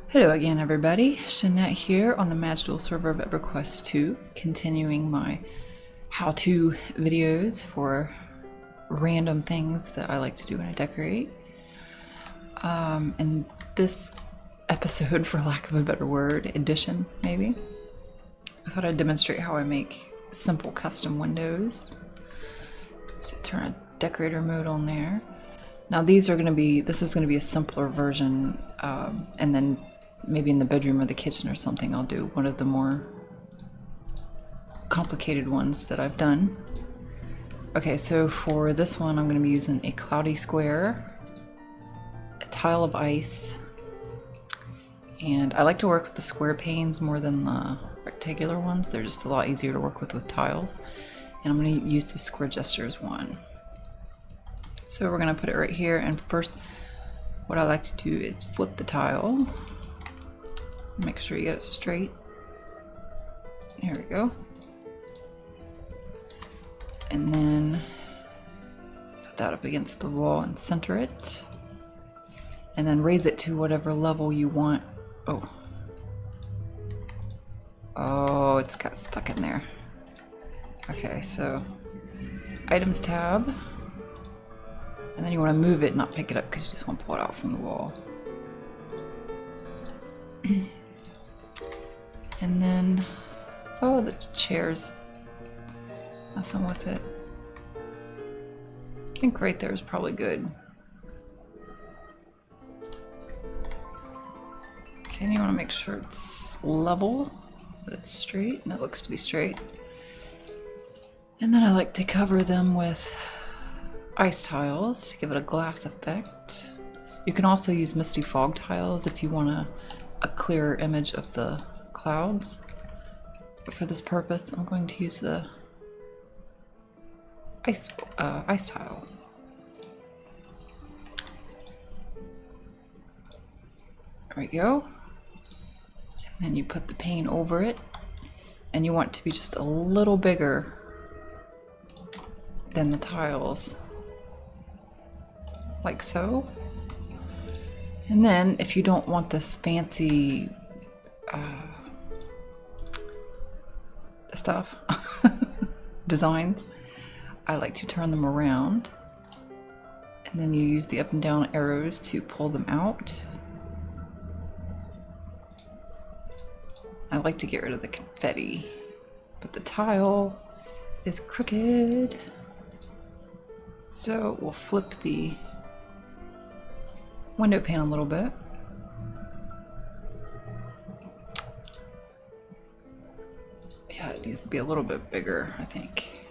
Hello again, everybody. Shanette here on the magical server of Everquest 2, continuing my how-to videos for random things that I like to do when I decorate. In this episode, for lack of a better word, edition maybe, I thought I'd demonstrate how I make simple custom windows. So turn a decorator mode on there. Now this is going to be a simpler version, and then maybe in the bedroom or the kitchen or something I'll do one of the more complicated ones that I've done. Okay, so for this one I'm going to be using a cloudy square, a tile of ice, and I like to work with the square panes more than the rectangular ones. They're just a lot easier to work with tiles. And I'm going to use the square gestures one. So we're going to put it right here, and first what I like to do is flip the tile. Make sure you get it straight. Here we go. And then put that up against the wall and center it. And then raise it to whatever level you want. Oh, it's got stuck in there. Okay, so items tab. And then you want to move it, not pick it up, because you just want to pull it out from the wall. And then, oh, the chair's messing with it. I think right there is probably good. Okay, and you want to make sure it's level, that it's straight, and it looks to be straight. And then I like to cover them with ice tiles to give it a glass effect. You can also use misty fog tiles if you want a clearer image of the clouds. But for this purpose, I'm going to use the ice tile. There we go. And then you put the pane over it, and you want it to be just a little bigger than the tiles, like so. And then if you don't want this fancy stuff designs, I like to turn them around, and then you use the up and down arrows to pull them out. I like to get rid of the confetti, but the tile is crooked, so we'll flip the window pane a little bit. Yeah, it needs to be a little bit bigger, I think.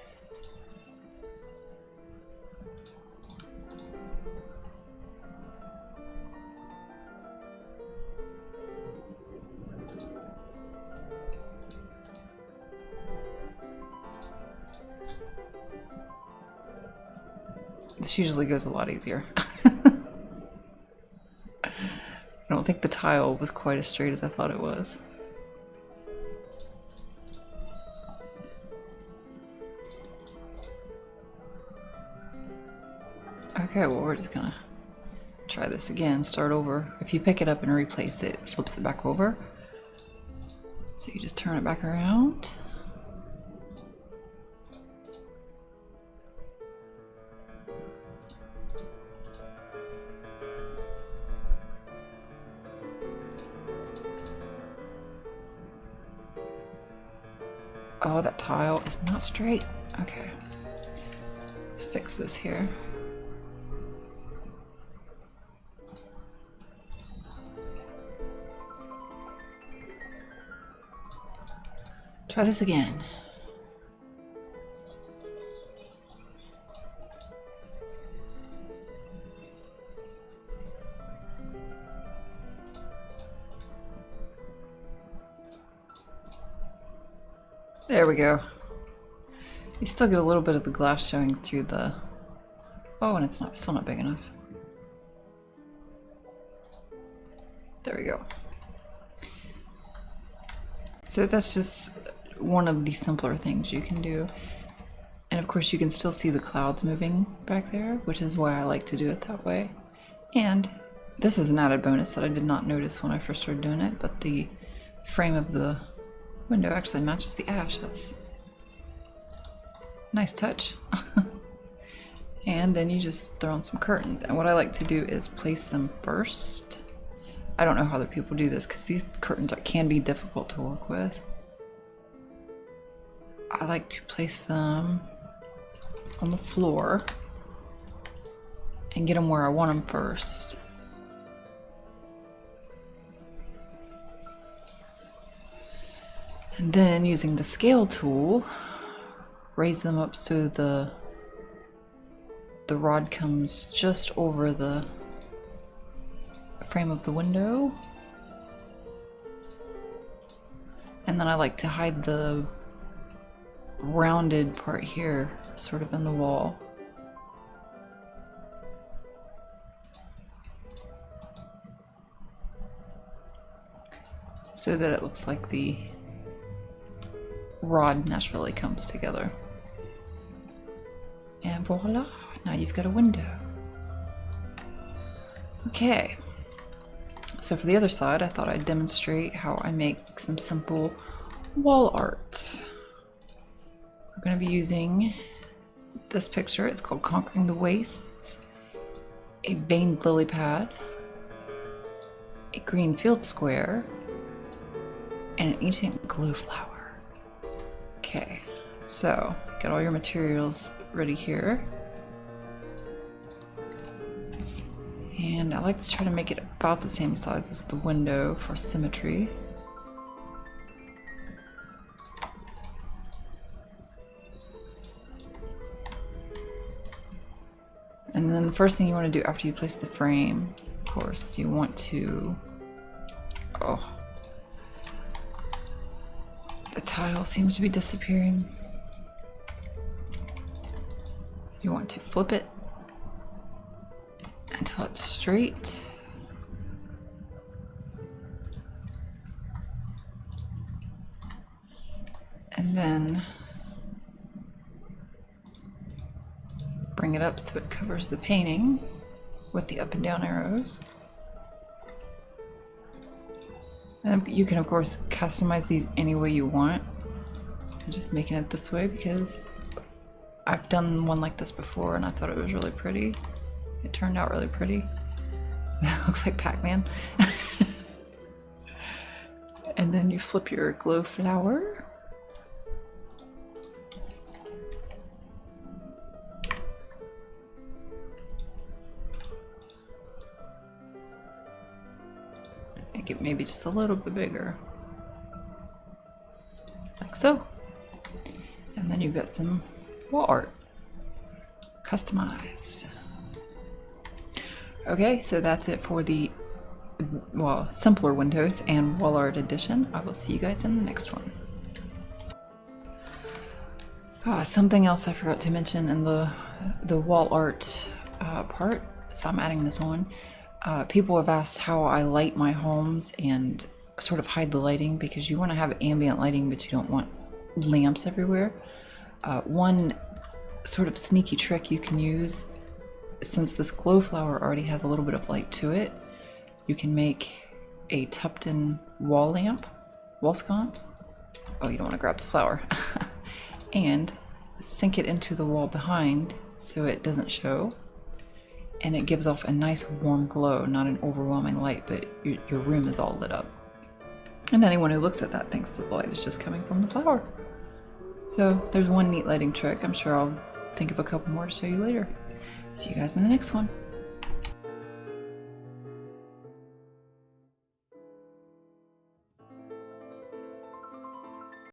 This usually goes a lot easier. I don't think the tile was quite as straight as I thought it was. Okay, well, we're just gonna try this again, start over. If you pick it up and replace it, it flips it back over. So you just turn it back around. Oh, that tile is not straight. Okay. Let's fix this here. Try this again. There we go. You still get a little bit of the glass showing through the... Oh, and it's still not big enough. There we go. So that's just one of the simpler things you can do. And of course you can still see the clouds moving back there, which is why I like to do it that way. And This is an added bonus that I did not notice when I first started doing it, but the frame of the window actually matches the ash. That's a nice touch. And then you just throw on some curtains. And what I like to do is place them first. I don't know how other people do this because these curtains can be difficult to work with. I like to place them on the floor and get them where I want them first. And then using the scale tool, raise them up so the rod comes just over the frame of the window. And then I like to hide the rounded part here, sort of in the wall. So that it looks like the rod naturally comes together. And voila, now you've got a window. Okay, so for the other side, I thought I'd demonstrate how I make some simple wall art. We're going to be using this picture. It's called Conquering the Wastes, a veined lily pad, a green field square, and an ancient glow flower. Okay, so get all your materials ready here. And I like to try to make it about the same size as the window for symmetry. And then the first thing you want to do after you place the frame, of course, you want to... Oh. The tile seems to be disappearing. You want to flip it until it's straight. And then bring it up so it covers the painting with the up and down arrows. And you can of course customize these any way you want. I'm just making it this way because I've done one like this before and I thought it was really pretty. It turned out really pretty. It looks like Pac-Man. And then you flip your glow flower. Make it maybe just a little bit bigger. Like so. And then you've got some wall art. Customized. Okay, so that's it for the, well, simpler windows and wall art edition. I will see you guys in the next one. Something else I forgot to mention in the wall art part, so I'm adding this on. People have asked how I light my homes and sort of hide the lighting, because you want to have ambient lighting but you don't want lamps everywhere. One sort of sneaky trick you can use, since this glow flower already has a little bit of light to it, you can make a tucked in wall lamp, wall sconce. Oh, you don't want to grab the flower. And sink it into the wall behind so it doesn't show. And it gives off a nice warm glow, not an overwhelming light, but your room is all lit up. And anyone who looks at that thinks that the light is just coming from the flower. So there's one neat lighting trick. I'm sure I'll think of a couple more to show you later. See you guys in the next one.